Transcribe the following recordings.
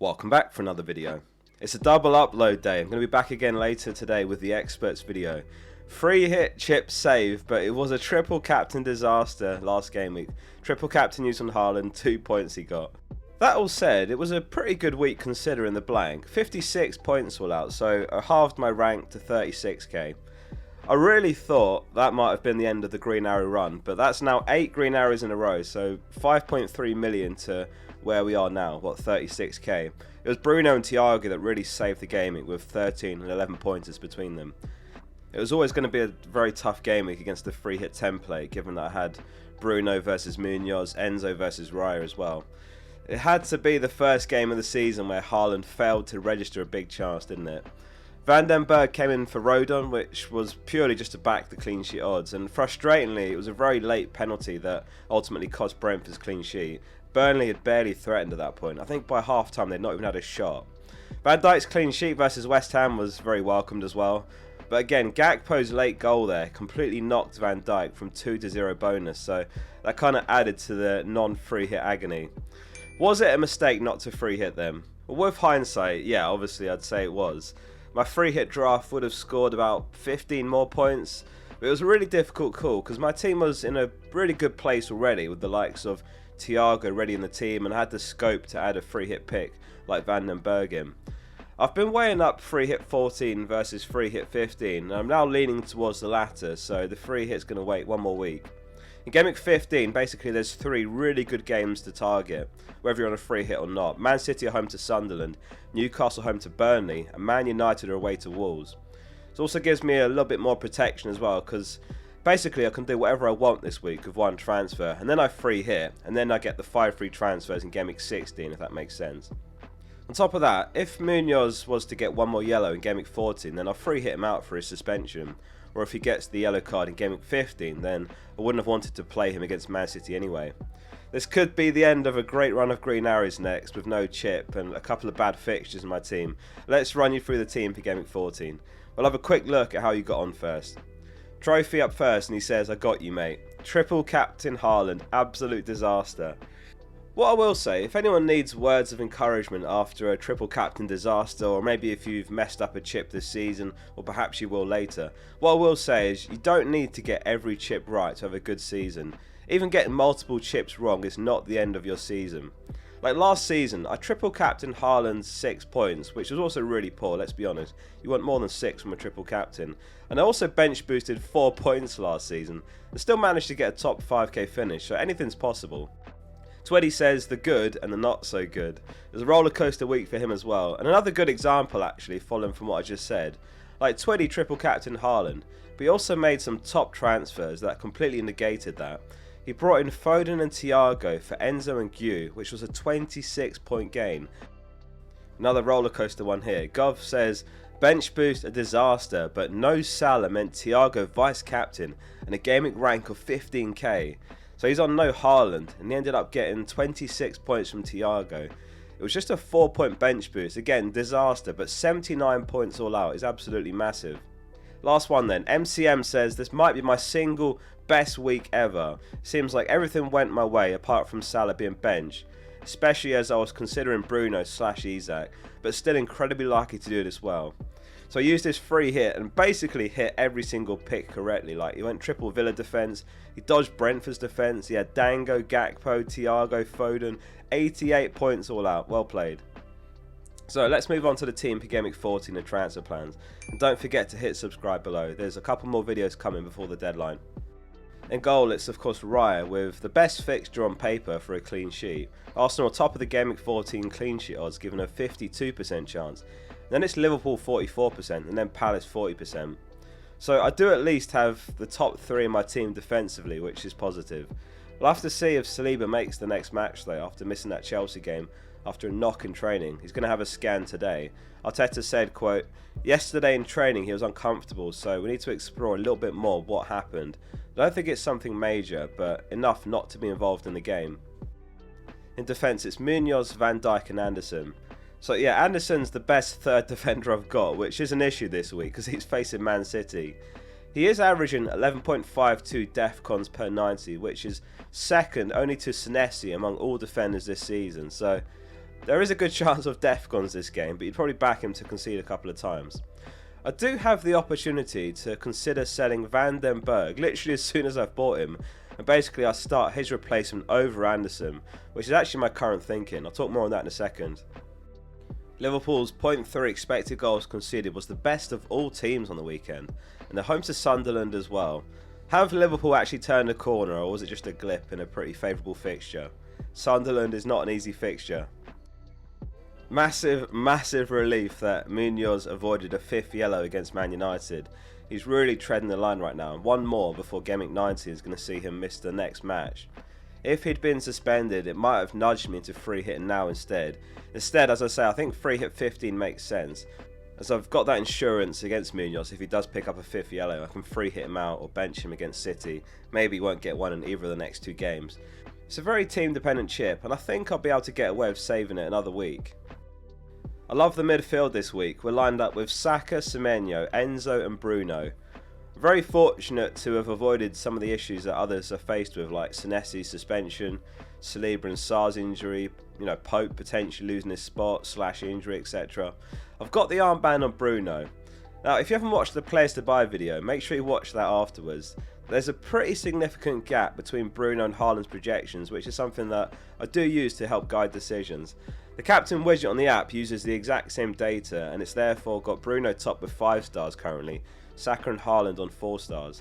Welcome back for another video. It's a double upload day. I'm going to be back again later today with the experts video. 3 hit chip save, but it was a triple captain disaster last game week. Triple captain used on Haaland, 2 points he got. That all said, it was a pretty good week considering the blank. 56 points all out, so I halved my rank to 36k. I really thought that might have been the end of the green arrow run, but that's now 8 green arrows in a row, so 5.3 million to where we are now, what, 36k. It was Bruno and Thiago that really saved the gaming with 13 and 11 pointers between them. It was always going to be a very tough game week against the 3 hit template, given that I had Bruno versus Munoz, Enzo versus Raya as well. It had to be the first game of the season where Haaland failed to register a big chance, didn't it? Van den Berg came in for Rodon, which was purely just to back the clean sheet odds, and frustratingly it was a very late penalty that ultimately cost Brentford's clean sheet. Burnley had barely threatened at that point. I think by half time they'd not even had a shot. Van Dijk's clean sheet versus West Ham was very welcomed as well. But again, Gakpo's late goal there completely knocked Van Dijk from 2-0 bonus, so that kind of added to the non-free hit agony. Was it a mistake not to free hit them? Well, with hindsight, yeah, obviously I'd say it was. My free hit draft would have scored about 15 more points, but it was a really difficult call because my team was in a really good place already with the likes of Thiago ready in the team and had the scope to add a free hit pick like Van den Berg in. I've been weighing up free hit 14 versus free hit 15 and I'm now leaning towards the latter, so the free hit's going to wait one more week. In Gameweek 15, basically there's 3 really good games to target, whether you're on a free hit or not. Man City are home to Sunderland, Newcastle home to Burnley, and Man United are away to Wolves. It also gives me a little bit more protection as well, because basically I can do whatever I want this week with one transfer, and then I free hit, and then I get the 5 free transfers in Gameweek 16, if that makes sense. On top of that, if Munoz was to get one more yellow in Gameweek 14, then I'll free hit him out for his suspension. Or if he gets the yellow card in Gameweek 15, then I wouldn't have wanted to play him against Man City anyway. This could be the end of a great run of green arrows next, with no chip and a couple of bad fixtures in my team. Let's run you through the team for Gameweek 14. We'll have a quick look at how you got on first. Trophy up first, and he says, "I got you, mate. Triple captain Haaland, absolute disaster." What I will say, if anyone needs words of encouragement after a triple captain disaster, or maybe if you've messed up a chip this season, or perhaps you will later, what I will say is you don't need to get every chip right to have a good season. Even getting multiple chips wrong is not the end of your season. Like last season, I triple captained Haaland's 6 points, which was also really poor, let's be honest. You want more than 6 from a triple captain. And I also bench boosted 4 points last season, and still managed to get a top 5k finish, so anything's possible. Tweddy says the good and the not so good. It was a roller coaster week for him as well. And another good example actually, following from what I just said. Like Tweddy triple captain Haaland, but he also made some top transfers that completely negated that. He brought in Foden and Thiago for Enzo and Gu, which was a 26 point gain. Another roller coaster one here. Gov says bench boost a disaster, but no Salah meant Thiago vice captain and a gaming rank of 15k. So he's on no Haaland, and he ended up getting 26 points from Thiago. It was just a 4 point bench boost, again disaster, but 79 points all out is absolutely massive. Last one then, MCM says this might be my single best week ever. Seems like everything went my way apart from Salah being benched, especially as I was considering Bruno / Isak, but still incredibly lucky to do this well. So I used this free hit and basically hit every single pick correctly. Like he went triple Villa defence, he dodged Brentford's defence, he had Dango, Gakpo, Thiago, Foden, 88 points all out. Well played. So let's move on to the team for Gameweek 14 and transfer plans. And don't forget to hit subscribe below. There's a couple more videos coming before the deadline. In goal, it's of course Raya with the best fixture on paper for a clean sheet. Arsenal are top of the Gameweek 14 clean sheet odds, given a 52% chance. Then it's Liverpool 44% and then Palace 40%. So I do at least have the top 3 in my team defensively, which is positive. We'll have to see if Saliba makes the next match though, after missing that Chelsea game after a knock in training. He's going to have a scan today. Arteta said, quote, "Yesterday in training he was uncomfortable, so we need to explore a little bit more what happened. I don't think it's something major, but enough not to be involved in the game." In defence, it's Munoz, Van Dijk and Anderson. So yeah, Anderson's the best third defender I've got, which is an issue this week because he's facing Man City. He is averaging 11.52 defcons per 90, which is second only to Senesi among all defenders this season. So There is a good chance of Defcons this game, but you'd probably back him to concede a couple of times. I do have the opportunity to consider selling Van den Berg literally as soon as I've bought him, and basically I start his replacement over Anderson, which is actually my current thinking. I'll talk more on that in a second. Liverpool's 0.3 expected goals conceded was the best of all teams on the weekend, and they're home to Sunderland as well. Have Liverpool actually turned a corner, or was it just a glip in a pretty favourable fixture? Sunderland is not an easy fixture. Massive relief that Munoz avoided a 5th yellow against Man United. He's really treading the line right now, and one more before Gameweek 19 is going to see him miss the next match. If he'd been suspended, it might have nudged me into free hitting now instead. Instead, as I say, I think free hit 15 makes sense, as I've got that insurance against Munoz. If he does pick up a 5th yellow, I can free hit him out or bench him against City. Maybe he won't get one in either of the next 2 games. It's a very team dependent chip, and I think I'll be able to get away with saving it another week. I love the midfield this week. We're lined up with Saka, Semenyo, Enzo and Bruno. Very fortunate to have avoided some of the issues that others are faced with, like Senesi's suspension, Saliba and Sarr's injury, Pope potentially losing his spot / injury, etc. I've got the armband on Bruno. Now, if you haven't watched the players to buy video, make sure you watch that afterwards. There's a pretty significant gap between Bruno and Haaland's projections, which is something that I do use to help guide decisions. The captain widget on the app uses the exact same data, and it's therefore got Bruno top with 5 stars currently, Saka and Haaland on 4 stars.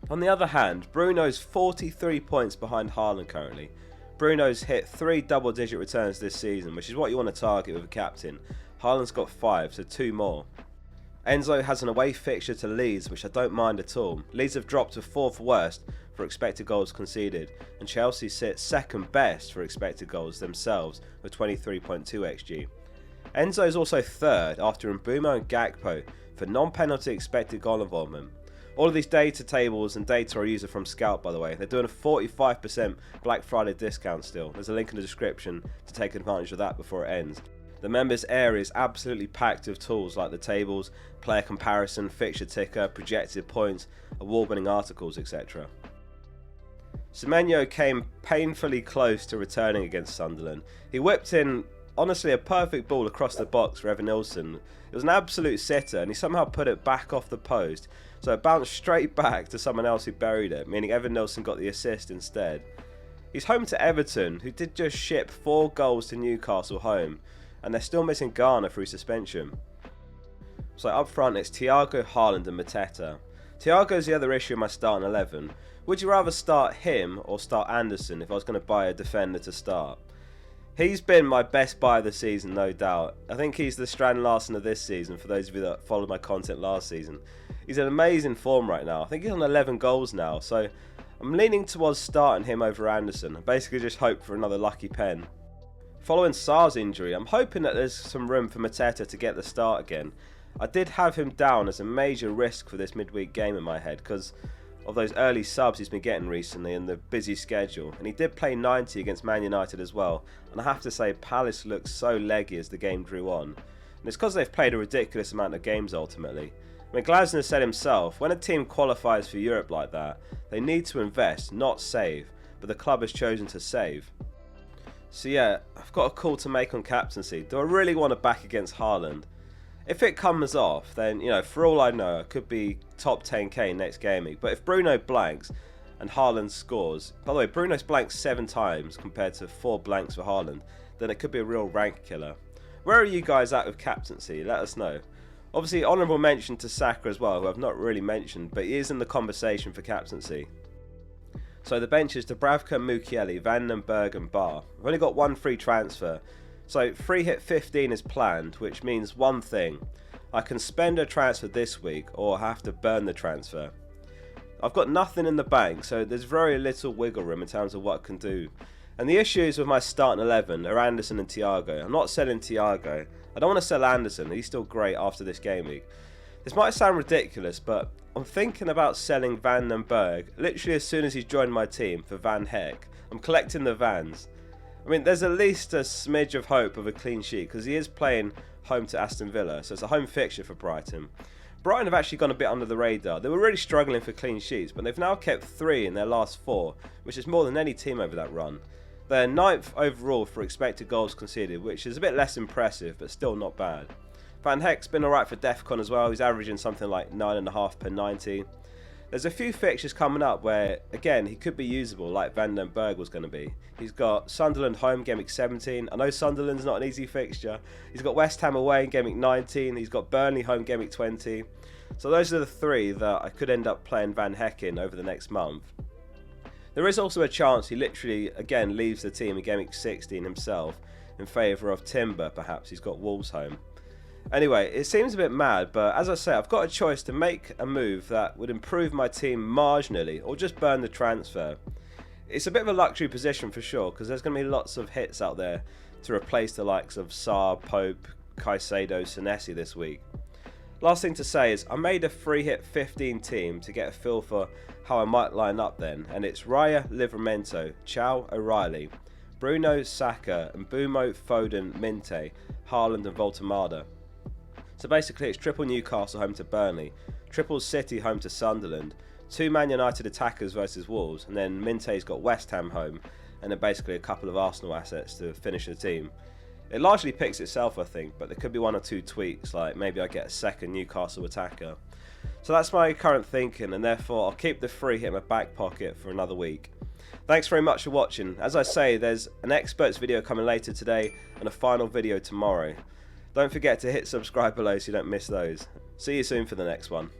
On the other hand, Bruno's 43 points behind Haaland currently. Bruno's hit 3 double-digit returns this season, which is what you want to target with a captain. Haaland's got 5, so 2 more. Enzo has an away fixture to Leeds, which I don't mind at all. Leeds have dropped to 4th worst for expected goals conceded, and Chelsea sit 2nd best for expected goals themselves with 23.2 xg. Enzo is also 3rd after Mbeumo and Gakpo for non-penalty expected goal involvement. All of these data tables and data are used from Scout, by the way. They're doing a 45% Black Friday discount still. There's a link in the description to take advantage of that before it ends. The members area is absolutely packed with tools like the tables, player comparison, fixture ticker, projected points, award-winning articles, etc. Semenyo came painfully close to returning against Sunderland. He whipped in, honestly, a perfect ball across the box for Evan Nilsson. It was an absolute sitter, and he somehow put it back off the post, so it bounced straight back to someone else who buried it, meaning Evan Nilsson got the assist instead. He's home to Everton, who did just ship 4 goals to Newcastle home, and they're still missing Garner through suspension. So up front it's Thiago, Haaland and Mateta. Thiago's the other issue in my starting 11. Would you rather start him or start Anderson if I was going to buy a defender to start? He's been my best buy of the season, no doubt. I think he's the Strand Larsen of this season, for those of you that followed my content last season. He's in amazing form right now. I think he's on 11 goals now, so I'm leaning towards starting him over Anderson. I basically just hope for another lucky pen. Following Sarr's injury, I'm hoping that there's some room for Mateta to get the start again. I did have him down as a major risk for this midweek game in my head because of those early subs he's been getting recently and the busy schedule, and he did play 90 against Man United as well, and I have to say Palace looked so leggy as the game drew on, and it's because they've played a ridiculous amount of games ultimately. I mean, Glasner said himself, when a team qualifies for Europe like that, they need to invest, not save, but the club has chosen to save. So yeah, I've got a call to make on captaincy. Do I really want to back against Haaland? If it comes off, then, for all I know, I could be top 10k next game week. But if Bruno blanks and Haaland scores, by the way, Bruno's blanked 7 times compared to 4 blanks for Haaland, then it could be a real rank killer. Where are you guys at with captaincy? Let us know. Obviously, honourable mention to Saka as well, who I've not really mentioned, but he is in the conversation for captaincy. So the bench is Dubravka, Mukiele, Van den Berg and Bar. I've only got 1 free transfer. So free hit 15 is planned, which means one thing. I can spend a transfer this week or have to burn the transfer. I've got nothing in the bank, so there's very little wiggle room in terms of what I can do. And the issues with my starting 11 are Anderson and Thiago. I'm not selling Thiago. I don't want to sell Anderson. He's still great after this game week. This might sound ridiculous, but I'm thinking about selling Van den Berg literally as soon as he's joined my team for Van Heck. I'm collecting the Vans. I mean, there's at least a smidge of hope of a clean sheet because he is playing home to Aston Villa, so it's a home fixture for Brighton. Brighton have actually gone a bit under the radar. They were really struggling for clean sheets, but they've now kept 3 in their last 4, which is more than any team over that run. They're 9th overall for expected goals conceded, which is a bit less impressive, but still not bad. Van Heck's been alright for DEFCON as well. He's averaging something like 9.5 per 90. There's a few fixtures coming up where, again, he could be usable, like Van den Berg was going to be. He's got Sunderland home, Gameweek 17. I know Sunderland's not an easy fixture. He's got West Ham away in Gameweek 19. He's got Burnley home, Gameweek 20. So those are the 3 that I could end up playing Van Heck in over the next month. There is also a chance he literally, again, leaves the team in Gameweek 16 himself in favour of Timber, perhaps. He's got Wolves home. Anyway, it seems a bit mad, but as I say, I've got a choice to make a move that would improve my team marginally, or just burn the transfer. It's a bit of a luxury position for sure, because there's going to be lots of hits out there to replace the likes of Sarr, Pope, Caicedo, Senesi this week. Last thing to say is I made a free hit 15 team to get a feel for how I might line up then, and it's Raya, Livramento, Chow, O'Reilly, Bruno, Saka, and Mbumo, Foden, Minte, Haaland and Voltemada. So basically it's triple Newcastle home to Burnley, triple City home to Sunderland, 2 Man United attackers versus Wolves, and then Minte's got West Ham home, and then basically a couple of Arsenal assets to finish the team. It largely picks itself, I think, but there could be 1 or 2 tweaks, like maybe I get a second Newcastle attacker. So that's my current thinking, and therefore I'll keep the free hit in my back pocket for another week. Thanks very much for watching. As I say, there's an experts video coming later today and a final video tomorrow. Don't forget to hit subscribe below so you don't miss those. See you soon for the next one.